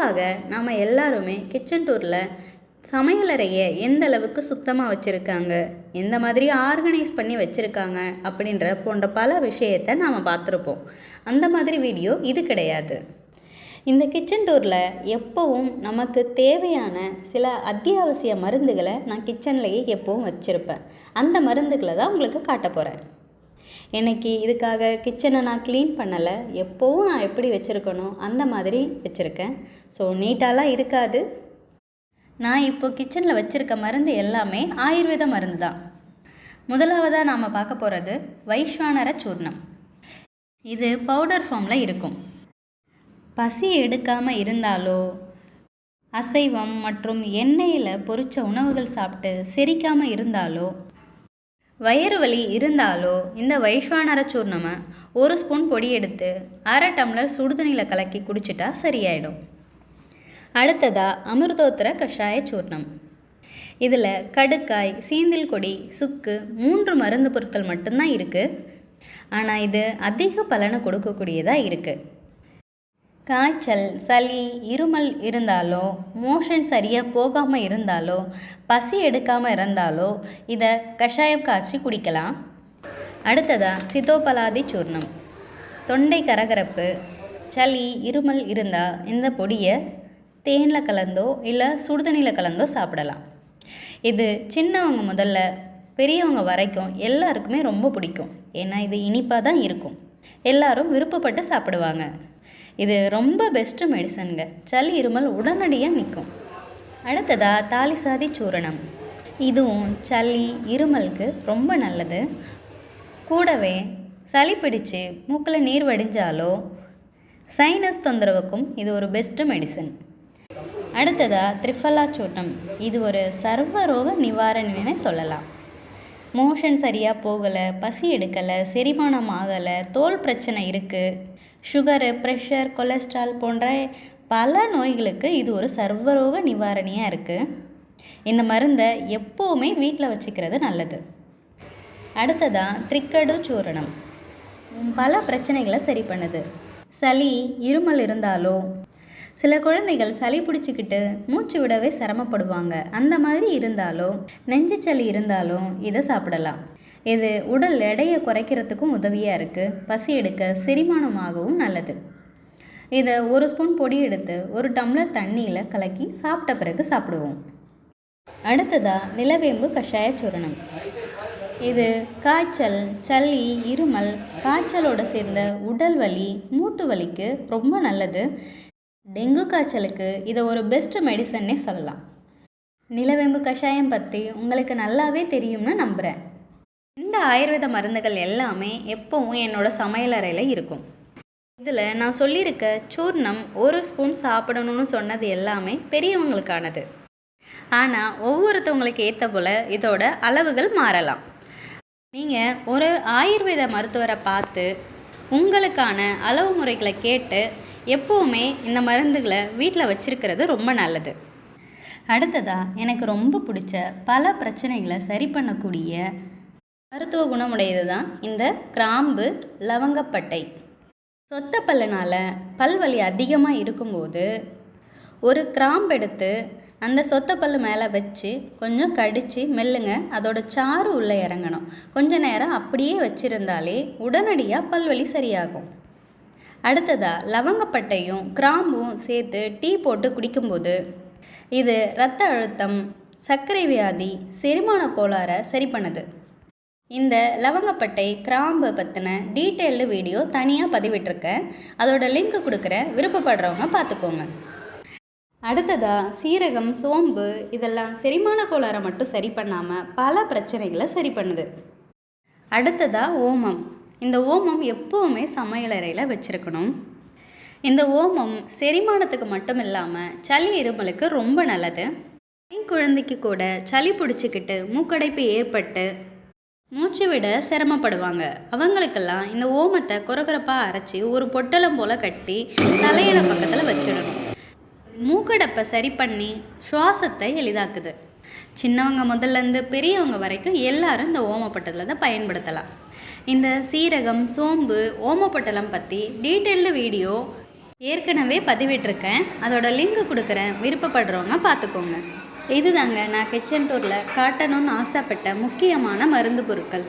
பொதுவாக நாம் எல்லாருமே கிச்சன் டூரில் சமையலறையை எந்த அளவுக்கு சுத்தமாக வச்சுருக்காங்க, எந்த மாதிரி ஆர்கனைஸ் பண்ணி வச்சுருக்காங்க போன்ற பல விஷயத்தை நாம் பார்த்துருப்போம். அந்த மாதிரி வீடியோ இது கிடையாது. இந்த கிச்சன் டூரில் எப்போவும் நமக்கு தேவையான சில அத்தியாவசிய மருந்துகளை நான் கிச்சன்லேயே எப்போவும் வச்சுருப்பேன். அந்த மருந்துகளை தான் உங்களுக்கு காட்ட போகிறேன். இன்றைக்கி இதுக்காக கிச்சனை நான் க்ளீன் பண்ணலை. எப்போவும் நான் எப்படி வச்சுருக்கணும் அந்த மாதிரி வச்சுருக்கேன். ஸோ நீட்டாலாம் இருக்காது. நான் இப்போது கிச்சனில் வச்சுருக்க மருந்து எல்லாமே ஆயுர்வேத மருந்து தான். முதலாவதாக நாம் பார்க்க போகிறது வைஸ்வானர சூர்ணம். இது பவுடர் ஃபார்மில் இருக்கும். பசி எடுக்காமல் இருந்தாலோ, அசைவம் மற்றும் எண்ணெயில் பொரித்த உணவுகள் சாப்பிட்டு செரிக்காமல் இருந்தாலோ, வயிறு வலி இருந்தாலோ இந்த வைஸ்வானர சூர்ணமை 1 ஸ்பூன் பொடி எடுத்து 1/2 டம்ளர் சுடுதண்ணியில் கலக்கி குடிச்சிட்டா சரியாயிடும். அடுத்ததாக அமிர்தோத்தர கஷாய சூர்ணம். இதில் கடுக்காய், சீந்தில் கொடி, சுக்கு 3 மருந்து பொருட்கள் மட்டும்தான் இருக்குது. ஆனால் இது அதிக பலனை கொடுக்கக்கூடியதாக இருக்குது. காய்ச்சல், சளி, இருமல் இருந்தாலோ, மோஷன் சரியாக போகாமல் இருந்தாலோ, பசி எடுக்காமல் இருந்தாலோ இதை கஷாயம் காய்ச்சி குடிக்கலாம். அடுத்ததாக சித்தோபலாதி சூர்ணம். தொண்டை கரகரப்பு, சளி, இருமல் இருந்தால் இந்த பொடியை தேனில் கலந்தோ இல்லை சுடுதண்ணியில் கலந்தோ சாப்பிடலாம். இது சின்னவங்க முதல்ல பெரியவங்க வரைக்கும் எல்லாருக்குமே ரொம்ப பிடிக்கும். ஏன்னா இது இனிப்பாக தான் இருக்கும். எல்லாரும் விருப்பப்பட்டு சாப்பிடுவாங்க. இது ரொம்ப பெஸ்ட்டு மெடிசனுங்க. சளி, இருமல் உடனடியாக நிற்கும். அடுத்ததாக தாலிசாதி சூரணம். இதுவும் சளி, இருமலுக்கு ரொம்ப நல்லது. கூடவே சளி பிடிச்சு மூக்கில் நீர் வடிஞ்சாலோ, சைனஸ் தொந்தரவுக்கும் இது ஒரு பெஸ்ட்டு மெடிசன். அடுத்ததாக திரிஃபலா சூர்ணம். இது ஒரு சர்வரோக நிவாரணின்னு சொல்லலாம். மோஷன் சரியாக போகலை, பசி எடுக்கலை, செரிமானம் ஆகலை, தோல் பிரச்சனை இருக்குது, சுகரு, ப்ரெஷர், கொலஸ்ட்ரால் போன்ற பல நோய்களுக்கு இது ஒரு சர்வரோக நிவாரணியாக இருக்குது. இந்த மருந்தை எப்போவுமே வீட்டில் வச்சுக்கிறது நல்லது. அடுத்ததாக திரிக்கடு சூரணம். பல பிரச்சனைகளை சரி பண்ணுது. சளி, இருமல் இருந்தாலோ, சில குழந்தைகள் சளி பிடிச்சிக்கிட்டு மூச்சு விடவே சிரமப்படுவாங்க. அந்த மாதிரி இருந்தாலோ, நெஞ்சு சளி இருந்தாலும் இதை சாப்பிடலாம். இது உடல் எடையை குறைக்கிறதுக்கும் உதவியாக இருக்குது. பசி எடுக்க, செரிமானமாகவும் நல்லது. இதை 1 ஸ்பூன் பொடி எடுத்து 1 டம்ளர் தண்ணியில் கலக்கி சாப்பிட்ட பிறகு சாப்பிடுவோம். அடுத்ததாக நிலவேம்பு கஷாய சூரணம். இது காய்ச்சல், சளி, இருமல், காய்ச்சலோடு சேர்ந்த உடல் வலி, மூட்டு வலிக்கு ரொம்ப நல்லது. டெங்கு காய்ச்சலுக்கு இதை ஒரு பெஸ்ட் மெடிசன்னே சொல்லலாம். நிலவேம்பு கஷாயம் பற்றி உங்களுக்கு நல்லாவே தெரியும்னு நம்புகிறேன். இந்த ஆயுர்வேத மருந்துகள் எல்லாமே எப்போவும் என்னோடய சமையலறையில் இருக்கும். இதில் நான் சொல்லியிருக்க சூர்ணம் 1 ஸ்பூன் சாப்பிடணும்னு சொன்னது எல்லாமே பெரியவங்களுக்கானது. ஆனால் ஒவ்வொருத்தவங்களுக்கு ஏற்ற போல் இதோட அளவுகள் மாறலாம். நீங்கள் ஒரு ஆயுர்வேத மருத்துவரை பார்த்து உங்களுக்கான அளவு முறைகளை கேட்டு எப்போவுமே இந்த மருந்துகளை வீட்டில் வச்சுருக்கிறது ரொம்ப நல்லது. அடுத்ததாக எனக்கு ரொம்ப பிடிச்ச பல பிரச்சனைகளை சரி பண்ணக்கூடிய மருத்துவ குணமுடையது தான் இந்த கிராம்பு, லவங்கப்பட்டை. சொத்த பல்லுனால் பல்வலி அதிகமாக இருக்கும்போது ஒரு கிராம்பு எடுத்து அந்த சொத்த பல்லு மேலே வச்சு கொஞ்சம் கடித்து மெல்லுங்க. அதோட சாறு உள்ளே இறங்கணும். கொஞ்ச நேரம் அப்படியே வச்சுருந்தாலே உடனடியாக பல்வலி சரியாகும். அடுத்ததாக லவங்கப்பட்டையும் கிராம்பும் சேர்த்து டீ போட்டு குடிக்கும்போது இது இரத்த அழுத்தம், சர்க்கரை வியாதி, செரிமான கோளாறை சரி பண்ணுது. இந்த லவங்கப்பட்டை, கிராம்பு பற்றின டீட்டெயில்டு வீடியோ தனியாக பதிவிட்டிருக்கேன். அதோட லிங்க் கொடுக்குறேன், விருப்பப்படுறவங்க பார்த்துக்கோங்க. அடுத்ததாக சீரகம், சோம்பு இதெல்லாம் செரிமான கோளாறை மட்டும் சரி பண்ணாமல் பல பிரச்சனைகளை சரி பண்ணுது. அடுத்ததாக ஓமம். இந்த ஓமம் எப்போவுமே சமையலறையில் வச்சுருக்கணும். இந்த ஓமம் செரிமானத்துக்கு மட்டும் இல்லாமல் சளி, இருமலுக்கு ரொம்ப நல்லது. குழந்தைக்கு கூட சளி பிடிச்சிக்கிட்டு மூக்கடைப்பு ஏற்பட்டு மூச்சு விட சிரமப்படுவாங்க. அவங்களுக்கெல்லாம் இந்த ஓமத்தை கொரகொரப்பாக அரைச்சி ஒரு பொட்டலம் போல் கட்டி தலையண பக்கத்தில் வச்சிடணும். மூக்கடைப்பை சரி பண்ணி சுவாசத்தை எளிதாக்குது. சின்னவங்க முதல்லேருந்து பெரியவங்க வரைக்கும் எல்லாரும் இந்த ஓமப்பட்டலத்தை பயன்படுத்தலாம். இந்த சீரகம், சோம்பு, ஓமப்பட்டலம் பற்றி டீட்டெயில்டு வீடியோ ஏற்கனவே பதிவிட்டிருக்கேன், அதோட லிங்க் கொடுக்குறேன், விருப்பப்படுறவங்க பார்த்துக்கோங்க. இதுதாங்க நான் கிச்சன் டூரில் காட்டணும்னு ஆசைப்பட்ட முக்கியமான மருந்து பொருட்கள்.